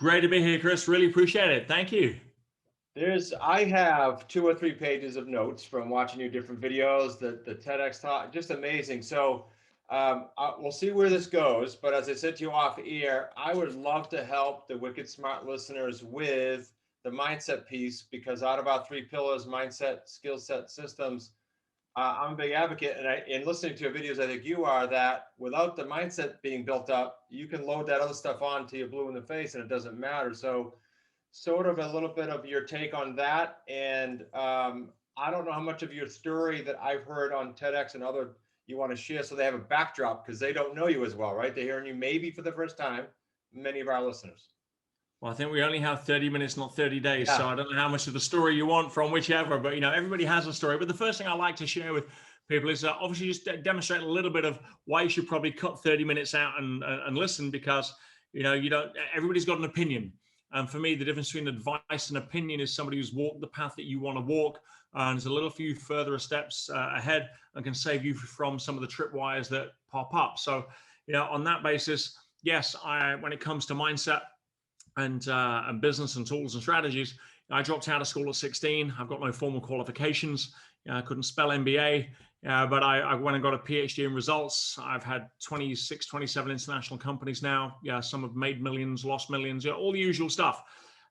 Great to be here, Chris. Really appreciate it. Thank you. I have 2 or 3 pages of notes from watching your different videos, the TEDx talk, just amazing. So we'll see where this goes. But as I said to you off air, I would love to help the Wicked Smart listeners with the mindset piece because out of our 3 pillars, mindset, skill set, systems, I'm a big advocate, and in listening to your videos, I think you are, that without the mindset being built up, you can load that other stuff on till you're blue in the face and it doesn't matter. So sort of a little bit of your take on that. And I don't know how much of your story that I've heard on TEDx and other you want to share so they have a backdrop because they don't know you as well, right? They're hearing you maybe for the first time, many of our listeners. Well, I think we only have 30 minutes, not 30 days. So Yeah. I don't know how much of the story you want from whichever, but everybody has a story. But the first thing I like to share with people is obviously just demonstrate a little bit of why you should probably cut 30 minutes out and listen because, you don't, everybody's got an opinion. And for me, the difference between advice and opinion is somebody who's walked the path that you want to walk and is a little few further steps ahead and can save you from some of the tripwires that pop up. So, on that basis, yes, when it comes to mindset, and business and tools and strategies. I dropped out of school at 16. I've got no formal qualifications. I couldn't spell MBA, but I went and got a PhD in results. I've had 26, 27 international companies now. Yeah, some have made millions, lost millions, all the usual stuff.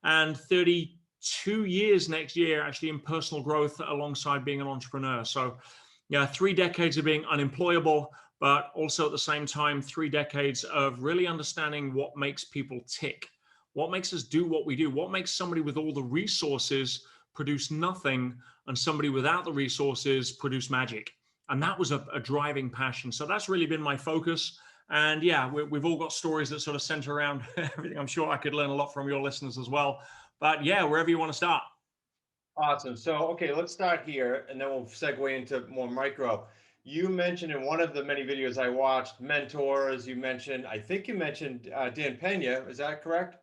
And 32 years next year actually in personal growth alongside being an entrepreneur. So 3 decades of being unemployable, but also at the same time, 3 decades of really understanding what makes people tick. What makes us do what we do? What makes somebody with all the resources produce nothing and somebody without the resources produce magic? And that was a driving passion. So that's really been my focus. And we've all got stories that sort of center around everything. I'm sure I could learn a lot from your listeners as well. But wherever you want to start. Awesome. So, okay, let's start here and then we'll segue into more micro. You mentioned in one of the many videos I watched, mentors. I think you mentioned Dan Pena. Is that correct?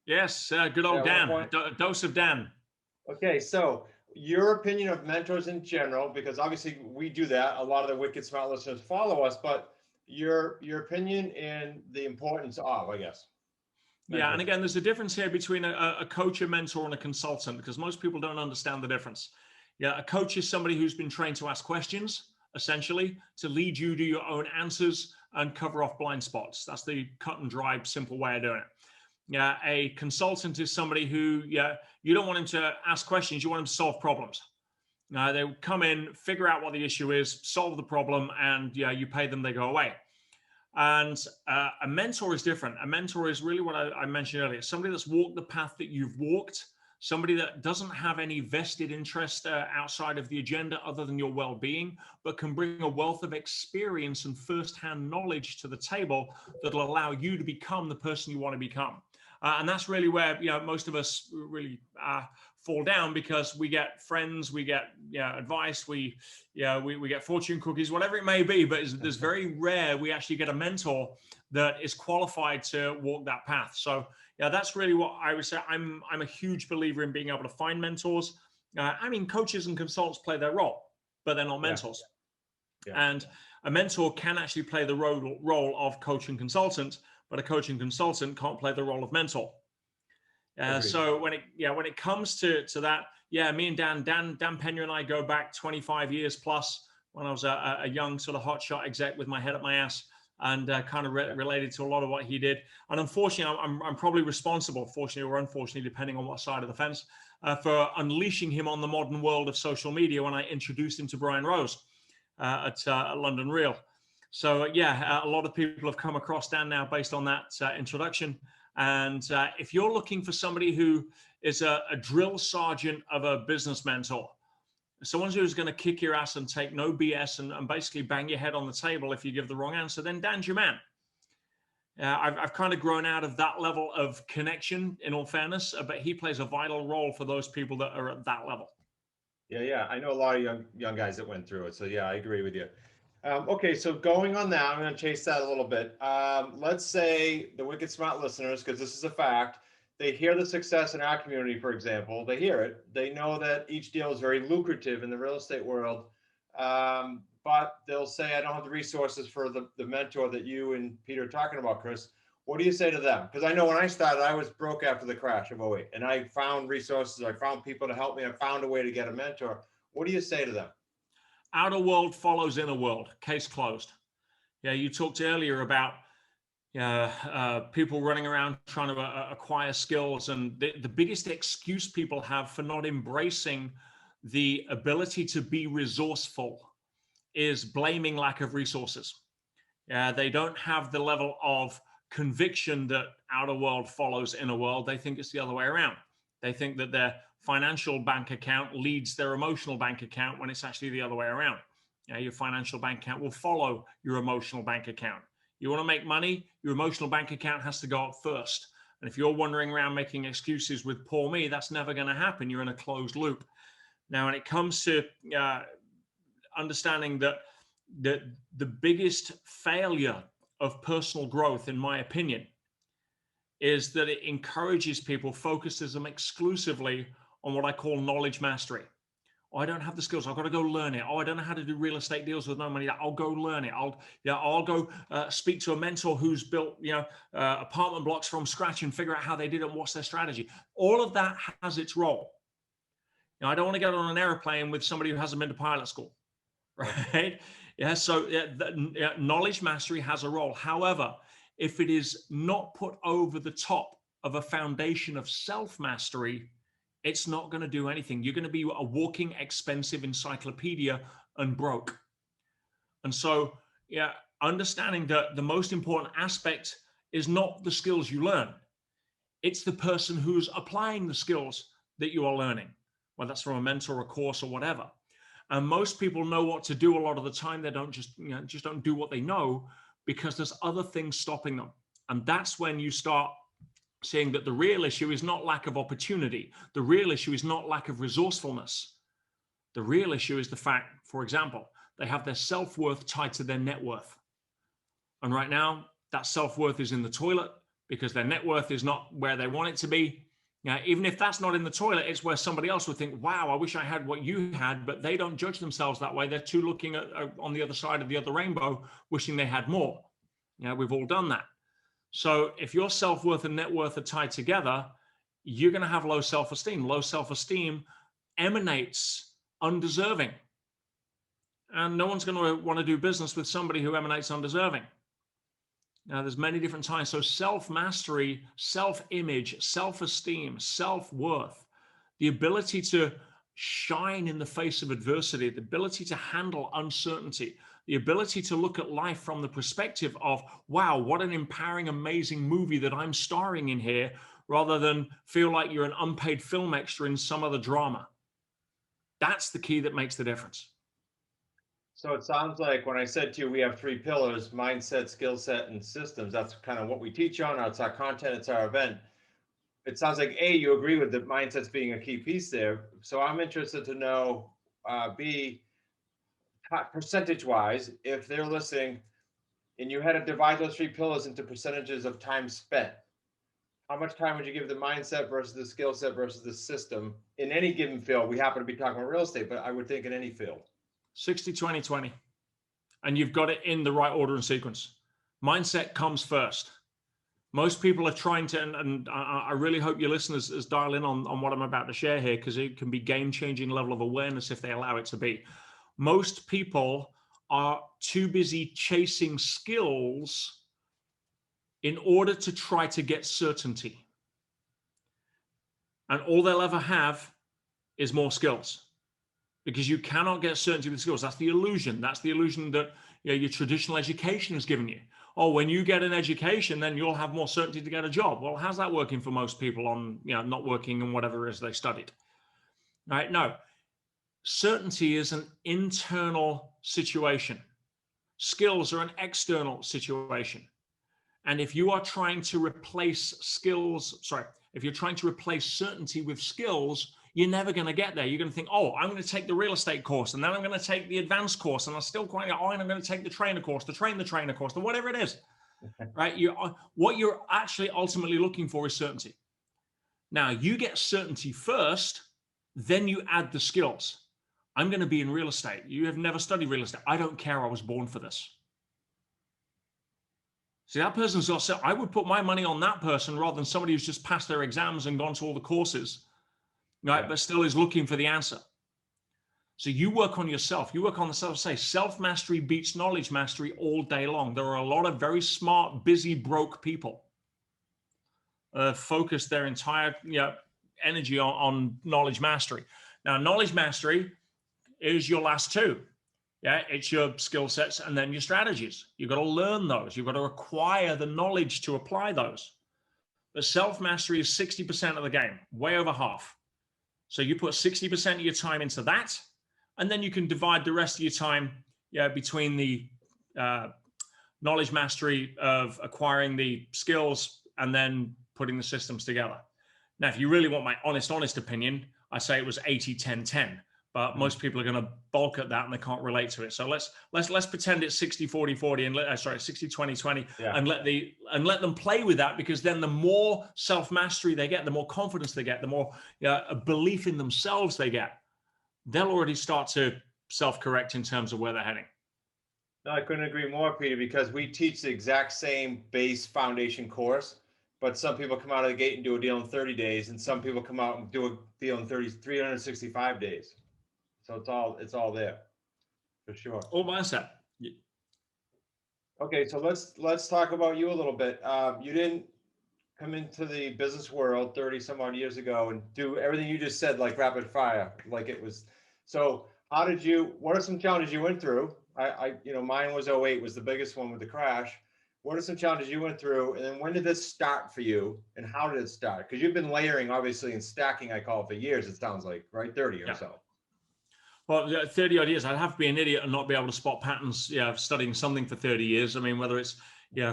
Yes, good old Dan, a dose of Dan. Okay, so your opinion of mentors in general, because obviously we do that. A lot of the Wicked Smart listeners follow us, but your opinion and the importance of, I guess. Yeah, and again, there's a difference here between a coach, a mentor, and a consultant, because most people don't understand the difference. Yeah, a coach is somebody who's been trained to ask questions, essentially, to lead you to your own answers and cover off blind spots. That's the cut and dry, simple way of doing it. Yeah, a consultant is somebody who, you don't want him to ask questions, you want him to solve problems. They come in, figure out what the issue is, solve the problem, and you pay them, they go away. And a mentor is different. A mentor is really what I mentioned earlier, somebody that's walked the path that you've walked, somebody that doesn't have any vested interest outside of the agenda other than your well-being, but can bring a wealth of experience and first-hand knowledge to the table that'll allow you to become the person you want to become. And that's really where most of us really fall down, because we get friends, we get advice, we get fortune cookies, whatever it may be. But it's very rare we actually get a mentor that is qualified to walk that path. So that's really what I would say. I'm a huge believer in being able to find mentors. I mean, coaches and consultants play their role, but they're not mentors. And a mentor can actually play the role of coach and consultant, but a coach and consultant can't play the role of mentor. So when it comes to that, me and Dan Pena and I go back 25 years plus, when I was a young sort of hotshot exec with my head up my ass, and kind of related to a lot of what he did. And unfortunately, I'm probably responsible, fortunately or unfortunately, depending on what side of the fence, for unleashing him on the modern world of social media when I introduced him to Brian Rose at London Real. So a lot of people have come across Dan now based on that introduction. And if you're looking for somebody who is a drill sergeant of a business mentor, someone who's going to kick your ass and take no BS and basically bang your head on the table if you give the wrong answer, then Dan's your man. I've kind of grown out of that level of connection, in all fairness, but he plays a vital role for those people that are at that level. Yeah. I know a lot of young guys that went through it. So I agree with you. Okay, so going on that, I'm going to chase that a little bit. Let's say the Wicked Smart listeners, because this is a fact, they hear the success in our community, for example, they hear it. They know that each deal is very lucrative in the real estate world, but they'll say, I don't have the resources for the mentor that you and Peter are talking about, Chris. what do you say to them? Because I know when I started, I was broke after the crash of '08, and I found resources, I found people to help me, I found a way to get a mentor. What do you say to them? Outer world follows inner world. Case closed. Yeah, you talked earlier about people running around trying to acquire skills, and the biggest excuse people have for not embracing the ability to be resourceful is blaming lack of resources. They don't have the level of conviction that outer world follows inner world. They think it's the other way around. They think that their financial bank account leads their emotional bank account when it's actually the other way around. Your financial bank account will follow your emotional bank account. You want to make money, your emotional bank account has to go up first. And if you're wandering around making excuses with poor me, that's never going to happen. You're in a closed loop. Now, when it comes to understanding that the biggest failure of personal growth, in my opinion, is that it encourages people, focuses them exclusively on what I call knowledge mastery. Oh, I don't have the skills. I've got to go learn it. Oh, I don't know how to do real estate deals with no money. I'll go learn it. I'll go speak to a mentor who's built apartment blocks from scratch and figure out how they did it and what's their strategy. All of that has its role. I don't want to get on an airplane with somebody who hasn't been to pilot school, right? So knowledge mastery has a role. However, if it is not put over the top of a foundation of self-mastery, it's not going to do anything. You're going to be a walking expensive encyclopedia and broke. And so, understanding that the most important aspect is not the skills you learn. It's the person who's applying the skills that you are learning, whether that's from a mentor, a course, or whatever. And most people know what to do a lot of the time. They don't just don't do what they know because there's other things stopping them. And that's when you start saying that the real issue is not lack of opportunity. The real issue is not lack of resourcefulness. The real issue is the fact, for example, they have their self-worth tied to their net worth. And right now, that self-worth is in the toilet because their net worth is not where they want it to be. Now, even if that's not in the toilet, it's where somebody else would think, wow, I wish I had what you had, but they don't judge themselves that way. They're too looking at on the other side of the other rainbow, wishing they had more. We've all done that. So if your self-worth and net worth are tied together, you're going to have low self-esteem. Low self-esteem emanates undeserving. And no one's going to want to do business with somebody who emanates undeserving. Now, there's many different types. So self-mastery, self-image, self-esteem, self-worth, the ability to shine in the face of adversity, the ability to handle uncertainty, the ability to look at life from the perspective of, wow, what an empowering, amazing movie that I'm starring in here, rather than feel like you're an unpaid film extra in some other drama. That's the key that makes the difference. So it sounds like when I said to you, we have 3 pillars: mindset, skill set, and systems. That's kind of what we teach on. It's our content, it's our event. It sounds like A, you agree with the mindsets being a key piece there. So I'm interested to know, B, percentage-wise, if they're listening and you had to divide those 3 pillars into percentages of time spent, how much time would you give the mindset versus the skill set versus the system in any given field? We happen to be talking about real estate, but I would think in any field. 60, 20, 20. And you've got it in the right order and sequence. Mindset comes first. Most people are trying to, and I really hope your listeners dial in on what I'm about to share here, because it can be game-changing level of awareness if they allow it to be. Most people are too busy chasing skills in order to try to get certainty. And all they'll ever have is more skills, because you cannot get certainty with skills. That's the illusion. That's the illusion that your traditional education has given you. Oh, when you get an education, then you'll have more certainty to get a job. Well, how's that working for most people on, not working in whatever it is they studied? Right? No. Certainty is an internal situation. Skills are an external situation. And if you are trying to replace if you're trying to replace certainty with skills, you're never going to get there. You're going to think, oh, I'm going to take the real estate course, and then I'm going to take the advanced course, and I'm still quite, and I'm going to take the trainer course, the trainer course, the whatever it is, right? What you're actually ultimately looking for is certainty. Now, you get certainty first, then you add the skills. I'm going to be in real estate. You have never studied real estate. I don't care. I was born for this. See, that person's got, so I would put my money on that person rather than somebody who's just passed their exams and gone to all the courses, right? Yeah. But still is looking for the answer. So you work on yourself. You work on the self. Say self-mastery beats knowledge mastery all day long. There are a lot of very smart, busy, broke people focus their entire energy on knowledge mastery. Now, knowledge mastery is your last two. Yeah, it's your skill sets and then your strategies. You've got to learn those. You've got to acquire the knowledge to apply those. But self-mastery is 60% of the game, way over half. So you put 60% of your time into that, and then you can divide the rest of your time between the knowledge mastery of acquiring the skills and then putting the systems together. Now, if you really want my honest opinion, I say it was 80-10-10. But most people are going to balk at that and they can't relate to it. So let's pretend it's 60-40-40 and sorry, 60-20-20 and let them play with that, because then the more self-mastery they get, the more confidence they get, the more a belief in themselves they get, they'll already start to self-correct in terms of where they're heading. No, I couldn't agree more, Peter, because we teach the exact same base foundation course, but some people come out of the gate and do a deal in 30 days, and some people come out and do a deal in 365 days. So it's all there, for sure. All mindset. Okay, so let's talk about you a little bit. You didn't come into the business world 30 some odd years ago and do everything you just said like rapid fire, like it was. So what are some challenges you went through? Mine was 08, was the biggest one with the crash. What are some challenges you went through? And then when did this start for you and how did it start? Because you've been layering, obviously, and stacking, I call it, for years, it sounds like, right? 30 or so. Well, 30 odd years, I'd have to be an idiot and not be able to spot patterns, studying something for 30 years. I mean, whether it's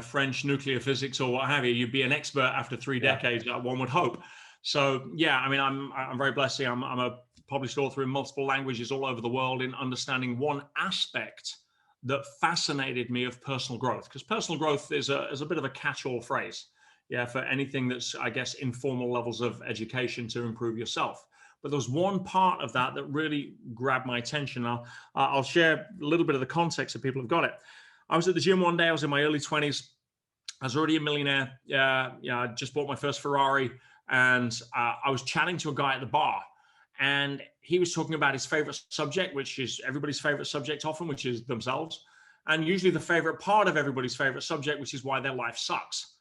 French, nuclear physics or what have you, you'd be an expert after 3 decades, one would hope. So, I mean, I'm very blessed. I'm a published author in multiple languages all over the world in understanding one aspect that fascinated me of personal growth, because personal growth is a bit of a catch-all phrase, for anything that's, I guess, informal levels of education to improve yourself. But there was one part of that that really grabbed my attention. I'll share a little bit of the context so people have got it. I was at the gym one day. I was in my early 20s. I was already a millionaire. I just bought my first Ferrari, and I was chatting to a guy at the bar, and he was talking about his favorite subject, which is everybody's favorite subject often, which is themselves, and usually the favorite part of everybody's favorite subject, which is why their life sucks.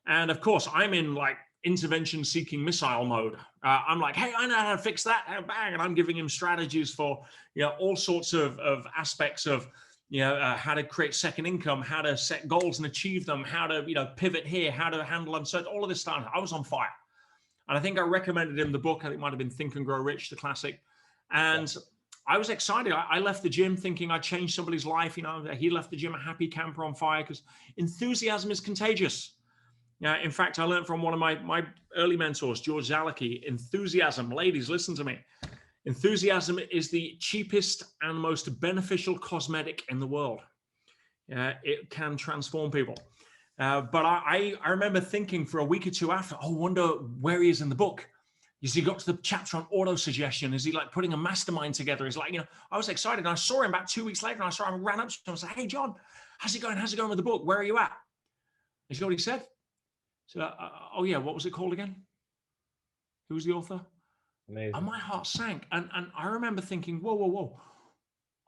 And of course, I'm in like intervention seeking missile mode. I'm like, hey, I know how to fix that, bang, and I'm giving him strategies for all sorts of aspects of how to create second income, how to set goals and achieve them, how to pivot here, how to handle uncertainty, all of this stuff. I was on fire. And I think I recommended him the book. I think it might have been Think and Grow Rich, the classic. And I was excited. I left the gym thinking I changed somebody's life. He left the gym a happy camper on fire, because enthusiasm is contagious. In fact, I learned from one of my early mentors, George Zachary, enthusiasm. Ladies, listen to me. Enthusiasm is the cheapest and most beneficial cosmetic in the world. It can transform people. But I remember thinking for a week or two after, I wonder where he is in the book. Is he got to the chapter on auto-suggestion? Is he like putting a mastermind together? He's like, I was excited. And I saw him about 2 weeks later, and I ran up to him and said, hey, John, how's it going? How's it going with the book? Where are you at? You see what he said? So, oh yeah, what was it called again? Who was the author? Amazing. And my heart sank. And I remember thinking, whoa.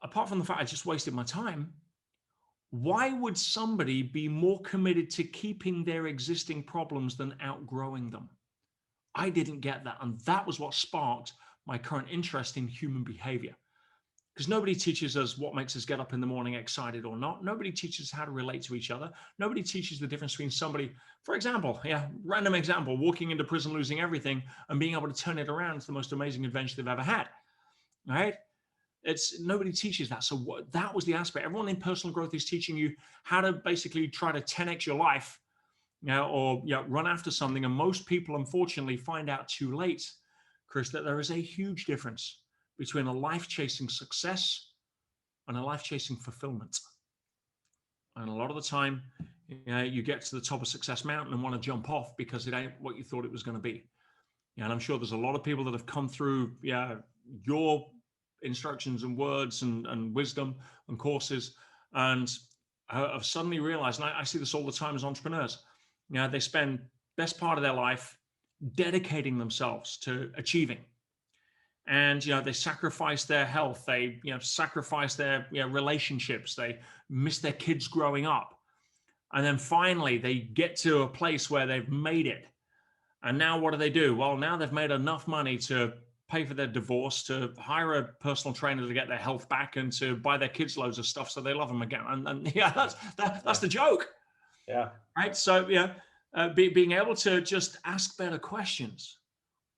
Apart from the fact I just wasted my time, why would somebody be more committed to keeping their existing problems than outgrowing them? I didn't get that. And that was what sparked my current interest in human behavior. Because nobody teaches us what makes us get up in the morning excited or not. Nobody teaches how to relate to each other. Nobody teaches the difference between somebody, for example, random example, walking into prison, losing everything, and being able to turn it around is the most amazing adventure they've ever had, right? Nobody teaches that. So that was the aspect. Everyone in personal growth is teaching you how to basically try to 10x your life, or run after something. And most people, unfortunately, find out too late, Chris, that there is a huge difference between a life-chasing success and a life-chasing fulfillment. And a lot of the time, you get to the top of Success Mountain and want to jump off because it ain't what you thought it was going to be. And I'm sure there's a lot of people that have come through your instructions and words and wisdom and courses and have suddenly realized, and I see this all the time as entrepreneurs, they spend best part of their life dedicating themselves to achieving. And, they sacrifice their health, they, sacrifice their relationships, they miss their kids growing up. And then finally they get to a place where they've made it. And now what do? Well, now they've made enough money to pay for their divorce, to hire a personal trainer to get their health back, and to buy their kids loads of stuff so they love them again. And that's the joke. Yeah. Right. So, being able to just ask better questions.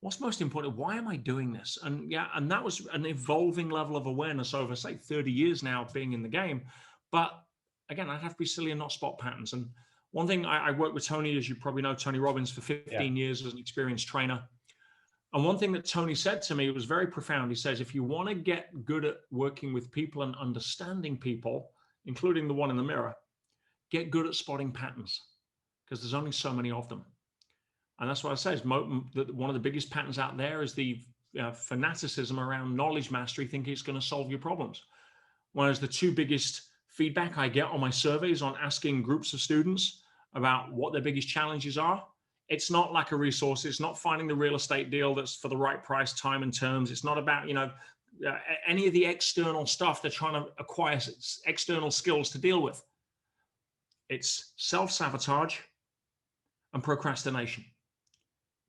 What's most important? Why am I doing this? And that was an evolving level of awareness over, say, 30 years now being in the game. But again, I'd have to be silly and not spot patterns. And one thing, I worked with Tony, as you probably know, Tony Robbins, for 15 years as an experienced trainer. And one thing that Tony said to me was very profound. He says, if you want to get good at working with people and understanding people, including the one in the mirror, get good at spotting patterns, because there's only so many of them. And that's what I say is one of the biggest patterns out there is the fanaticism around knowledge mastery, thinking it's going to solve your problems. Whereas the two biggest feedback I get on my surveys on asking groups of students about what their biggest challenges are, it's not lack of resources. It's not finding the real estate deal that's for the right price, time, and terms. It's not about, any of the external stuff they're trying to acquire external skills to deal with. It's self-sabotage and procrastination.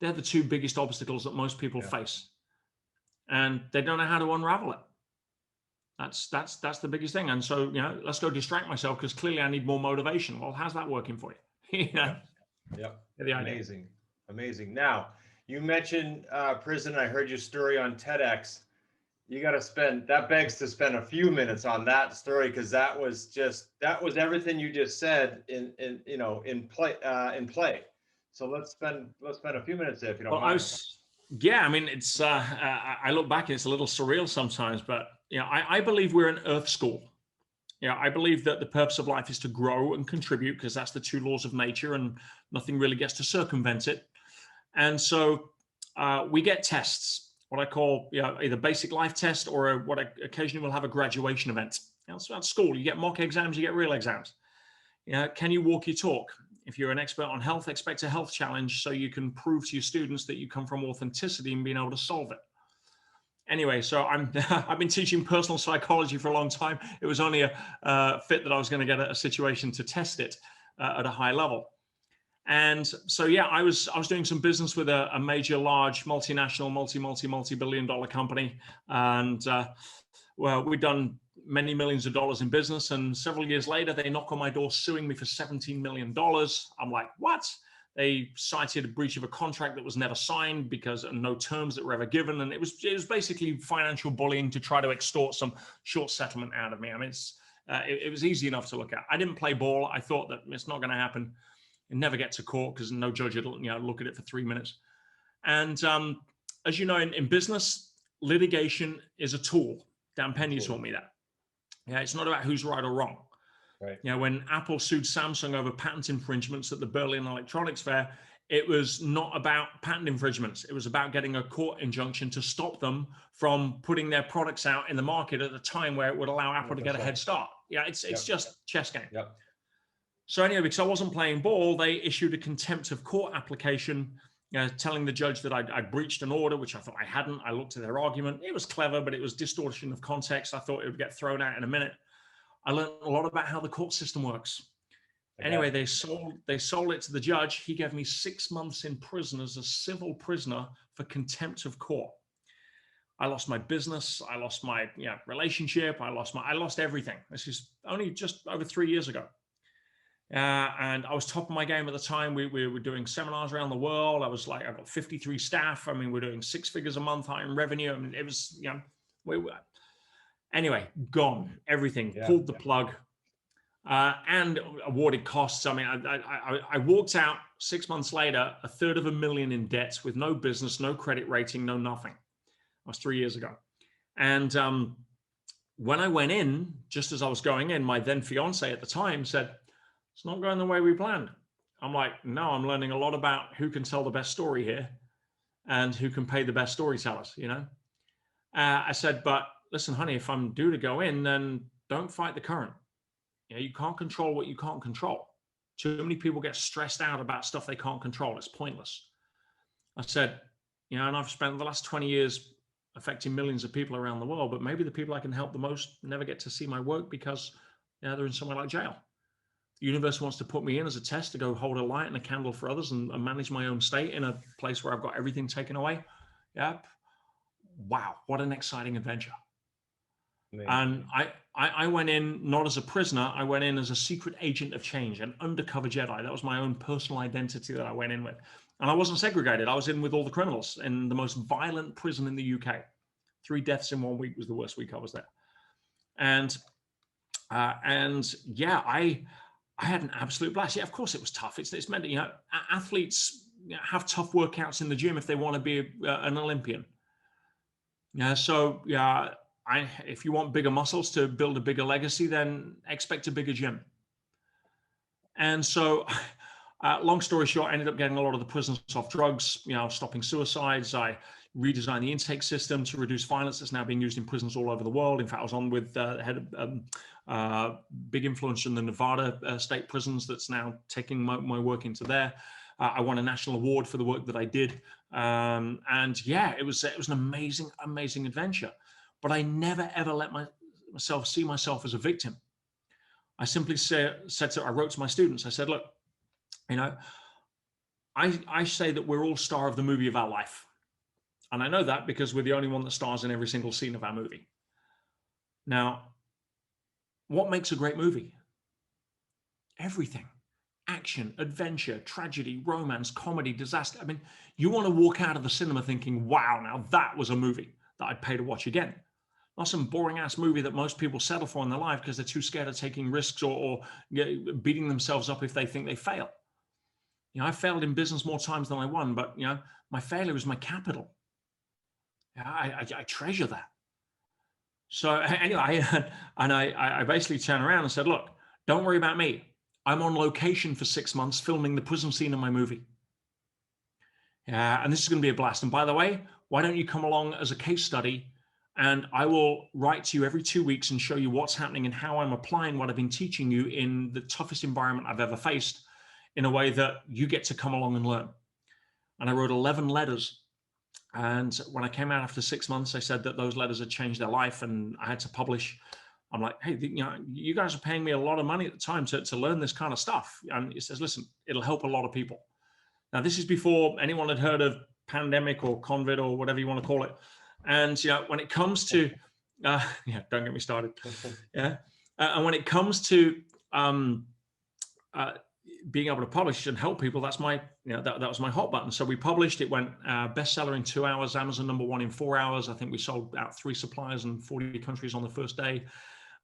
They're the two biggest obstacles that most people face, and they don't know how to unravel it. That's the biggest thing. And so, let's go distract myself because clearly I need more motivation. Well, how's that working for you? Amazing. Now, you mentioned prison. I heard your story on TEDx. That begs to spend a few minutes on that story, because that was everything you just said in play. So let's spend a few minutes there, if you don't mind. It's I look back and it's a little surreal sometimes, but I believe we're an earth school. I believe that the purpose of life is to grow and contribute, because that's the two laws of nature, and nothing really gets to circumvent it. And so we get tests, what I call either basic life test or what I occasionally will have a graduation event. So at school, you get mock exams, you get real exams. Can you walk your talk? If you're an expert on health, expect a health challenge so you can prove to your students that you come from authenticity and being able to solve it. Anyway, so I've been teaching personal psychology for a long time. It was only a fit that I was going to get a situation to test it at a high level. And so, I was doing some business with a major, large, multinational, multi-billion dollar company. And we'd done many millions of dollars in business. And several years later, they knock on my door suing me for $17 million. I'm like, what? They cited a breach of a contract that was never signed because no terms that were ever given. And it was basically financial bullying to try to extort some short settlement out of me. I mean, it was easy enough to look at. I didn't play ball. I thought that it's not going to happen and never get to court because no judge will look at it for 3 minutes. And as you know, in business, litigation is a tool. Dan Penny taught me that. It's not about who's right or wrong. Right. When Apple sued Samsung over patent infringements at the Berlin Electronics Fair, it was not about patent infringements. It was about getting a court injunction to stop them from putting their products out in the market at a time where it would allow Apple to get a head start. It's just chess game. Yep. So anyway, because I wasn't playing ball, they issued a contempt of court application, telling the judge that I'd breached an order, which I thought I hadn't. I looked at their argument. It was clever, but it was distortion of context. I thought it would get thrown out in a minute. I learned a lot about how the court system works. Anyway, they sold it to the judge. He gave me 6 months in prison as a civil prisoner for contempt of court. I lost my business. I lost my relationship. I lost everything. This is only just over 3 years ago. And I was top of my game at the time. We were doing seminars around the world. I've got 53 staff. I mean, we're doing 6 figures a month high in revenue. I mean, it was, anyway, gone, everything, pulled the plug, and awarded costs. I mean, I walked out 6 months later, $350,000 in debts with no business, no credit rating, no nothing. That was 3 years ago. And when I went in, just as I was going in, my then fiance at the time said, "It's not going the way we planned." I'm like, "No, I'm learning a lot about who can tell the best story here and who can pay the best storytellers, I said, "But listen, honey, if I'm due to go in, then don't fight the current. You can't control what you can't control. Too many people get stressed out about stuff they can't control. It's pointless. I said, and I've spent the last 20 years affecting millions of people around the world, but maybe the people I can help the most never get to see my work because they're in somewhere like jail. The universe wants to put me in as a test to go hold a light and a candle for others and manage my own state in a place where I've got everything taken away. Yep. Wow, what an exciting adventure. Amazing. And I went in not as a prisoner, I went in as a secret agent of change, an undercover Jedi. That was my own personal identity that I went in with. And I wasn't segregated. I was in with all the criminals in the most violent prison in the UK. 3 deaths in 1 week was the worst week I was there. And yeah, I had an absolute blast. Yeah, of course it was tough. It's meant to, athletes have tough workouts in the gym if they want to be an Olympian. Yeah, so yeah, if you want bigger muscles to build a bigger legacy, then expect a bigger gym. And so, long story short, I ended up getting a lot of the prisoners off drugs, stopping suicides. I redesigned the intake system to reduce violence that's now being used in prisons all over the world. In fact, I was on with the head of big influence in the Nevada state prisons that's now taking my work into there. I won a national award for the work that I did. And yeah, it was an amazing, amazing adventure. But I never, ever let myself see myself as a victim. I simply I wrote to my students, I said, look, I say that we're all star of the movie of our life. And I know that because we're the only one that stars in every single scene of our movie. Now, what makes a great movie? Everything. Action, adventure, tragedy, romance, comedy, disaster. I mean, you want to walk out of the cinema thinking, wow, now that was a movie that I'd pay to watch again. Not some boring ass movie that most people settle for in their life because they're too scared of taking risks or beating themselves up if they think they fail. I failed in business more times than I won, but my failure is my capital. I treasure that. So anyway, I basically turned around and said, look, don't worry about me. I'm on location for 6 months filming the prison scene in my movie. And this is going to be a blast. And by the way, why don't you come along as a case study and I will write to you every 2 weeks and show you what's happening and how I'm applying what I've been teaching you in the toughest environment I've ever faced in a way that you get to come along and learn. And I wrote 11 letters. And when I came out after 6 months, I said that those letters had changed their life and I had to publish. I'm like, hey, you guys are paying me a lot of money at the time to learn this kind of stuff. And he says, listen, it'll help a lot of people. Now, this is before anyone had heard of pandemic or COVID or whatever you want to call it. And when it comes to, don't get me started. Yeah. And when it comes to being able to publish and help people, that's my, that was my hot button. So we published, it went bestseller in 2 hours, Amazon #1 in 4 hours. I think we sold out 3 suppliers in 40 countries on the first day.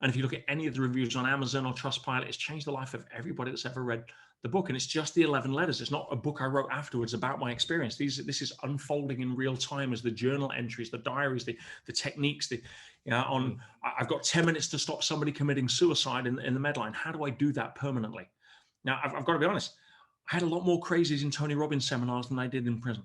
And if you look at any of the reviews on Amazon or Trustpilot, it's changed the life of everybody that's ever read the book. And it's just the 11 letters. It's not a book I wrote afterwards about my experience. This is unfolding in real time as the journal entries, the diaries, the techniques, I've got 10 minutes to stop somebody committing suicide in the Medline. How do I do that permanently? Now, I've got to be honest. I had a lot more crazies in Tony Robbins seminars than I did in prison,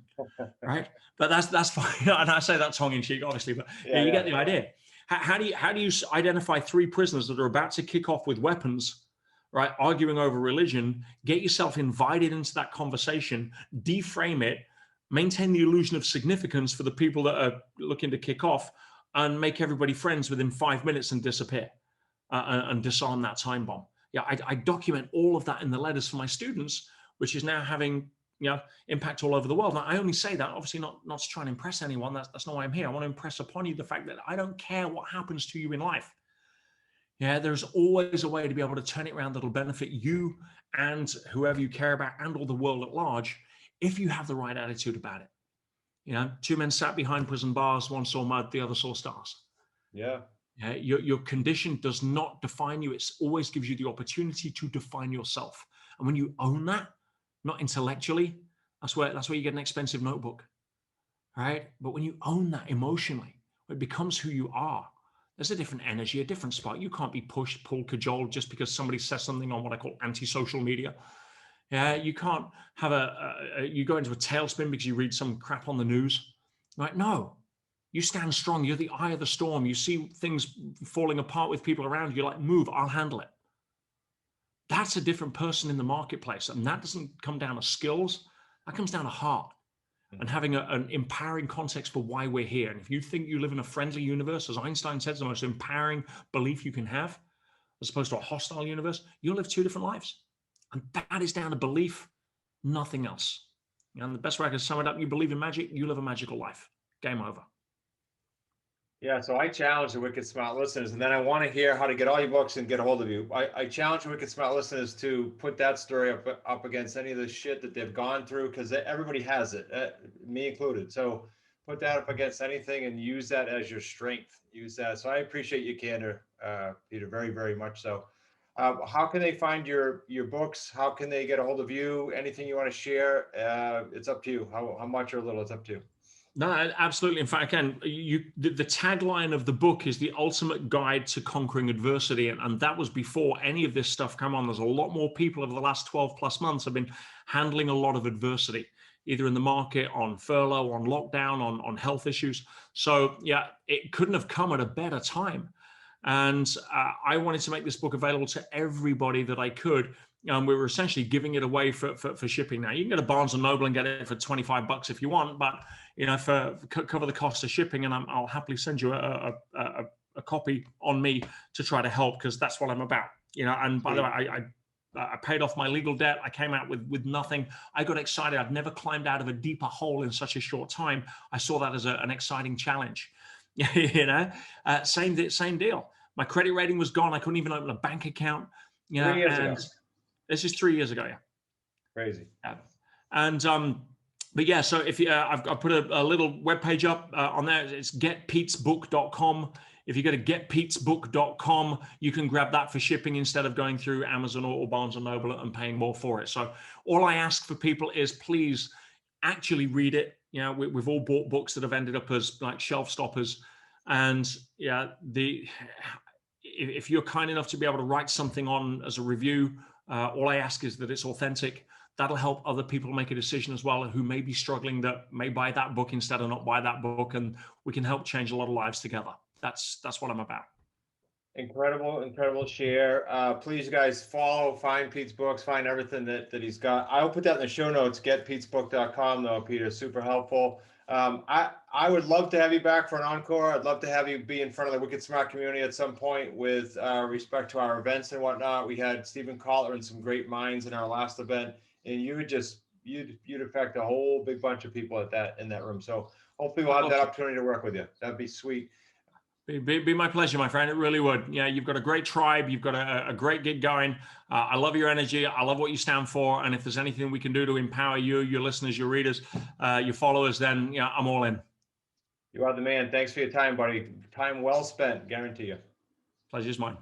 right? But that's fine. And I say that tongue in cheek, obviously, but you get the idea. How do you identify 3 prisoners that are about to kick off with weapons, right? Arguing over religion, get yourself invited into that conversation, deframe it, maintain the illusion of significance for the people that are looking to kick off, and make everybody friends within 5 minutes and disappear and disarm that time bomb. Yeah, I document all of that in the letters for my students, which is now having impact all over the world. Now, I only say that obviously not to try and impress anyone. That's not why I'm here. I want to impress upon you the fact that I don't care what happens to you in life. Yeah, there's always a way to be able to turn it around that'll benefit you and whoever you care about and all the world at large if you have the right attitude about it. 2 men sat behind prison bars, one saw mud, the other saw stars. Yeah. Your condition does not define you. It always gives you the opportunity to define yourself. And when you own that, not intellectually, that's where you get an expensive notebook, right? But when you own that emotionally, it becomes who you are. There's a different energy, a different spark. You can't be pushed, pulled, cajoled just because somebody says something on what I call anti-social media. Yeah, you can't have you go into a tailspin because you read some crap on the news, right? No. You stand strong. You're the eye of the storm. You see things falling apart with people around you. You're like, move, I'll handle it. that's a different person in the marketplace. And that doesn't come down to skills. That comes down to heart and having an empowering context for why we're here. And if you think you live in a friendly universe, as Einstein said, it's the most empowering belief you can have, as opposed to a hostile universe, you'll live two different lives. And that is down to belief, nothing else. And the best way I can sum it up, you believe in magic, you live a magical life. Game over. Yeah, so I challenge the Wicked Smart listeners, and then I want to hear how to get all your books and get a hold of you. I challenge the Wicked Smart listeners to put that story up against any of the shit that they've gone through, because everybody has it, me included. So put that up against anything and use that as your strength. Use that. So I appreciate your candor, Peter, very, very much so. How can they find your books? How can they get a hold of you? Anything you want to share? It's up to you. How much or little, it's up to you. No, absolutely. In fact, again, the tagline of the book is the ultimate guide to conquering adversity. And that was before any of this stuff came on. There's a lot more people over the last 12 plus months have been handling a lot of adversity, either in the market, on furlough, on lockdown, on health issues. So yeah, it couldn't have come at a better time. And I wanted to make this book available to everybody that I could. We were essentially giving it away for shipping. Now you can go to Barnes and Noble and get it for $25 if you want, but for cover the cost of shipping, and I'll happily send you a copy on me to try to help, because that's what I'm about. And by the way, I paid off my legal debt. I came out with nothing. I got excited. I've never climbed out of a deeper hole in such a short time. I saw that as an exciting challenge. Same deal. My credit rating was gone. I couldn't even open a bank account. 3 years ago. This is 3 years ago. Yeah. Crazy. Yeah. And but yeah, so if you, I've put a little webpage up on there. It's getpetesbook.com. If you go to getpetesbook.com, you can grab that for shipping instead of going through Amazon or Barnes and Noble and paying more for it. So all I ask for people is please actually read it. We've all bought books that have ended up as like shelf stoppers. And yeah, if you're kind enough to be able to write something on as a review, all I ask is that it's authentic. That'll help other people make a decision as well, who may be struggling, that may buy that book instead of not buy that book. And we can help change a lot of lives together. That's what I'm about. Incredible share. Please, you guys, find Pete's books, find everything that he's got. I'll put that in the show notes, getpetesbook.com, though, Peter. Super helpful. I would love to have you back for an encore. I'd love to have you be in front of the Wicked Smart community at some point with respect to our events and whatnot. We had Stephen Collier and some great minds in our last event, and you'd affect a whole big bunch of people in that room. So hopefully we'll have that opportunity to work with you. That'd be sweet. Be my pleasure, my friend. It really would. Yeah, you've got a great tribe. You've got a great gig going. I love your energy. I love what you stand for. And if there's anything we can do to empower you, your listeners, your readers, your followers, then I'm all in. You are the man. Thanks for your time, buddy. Time well spent. Guarantee you. Pleasure's mine.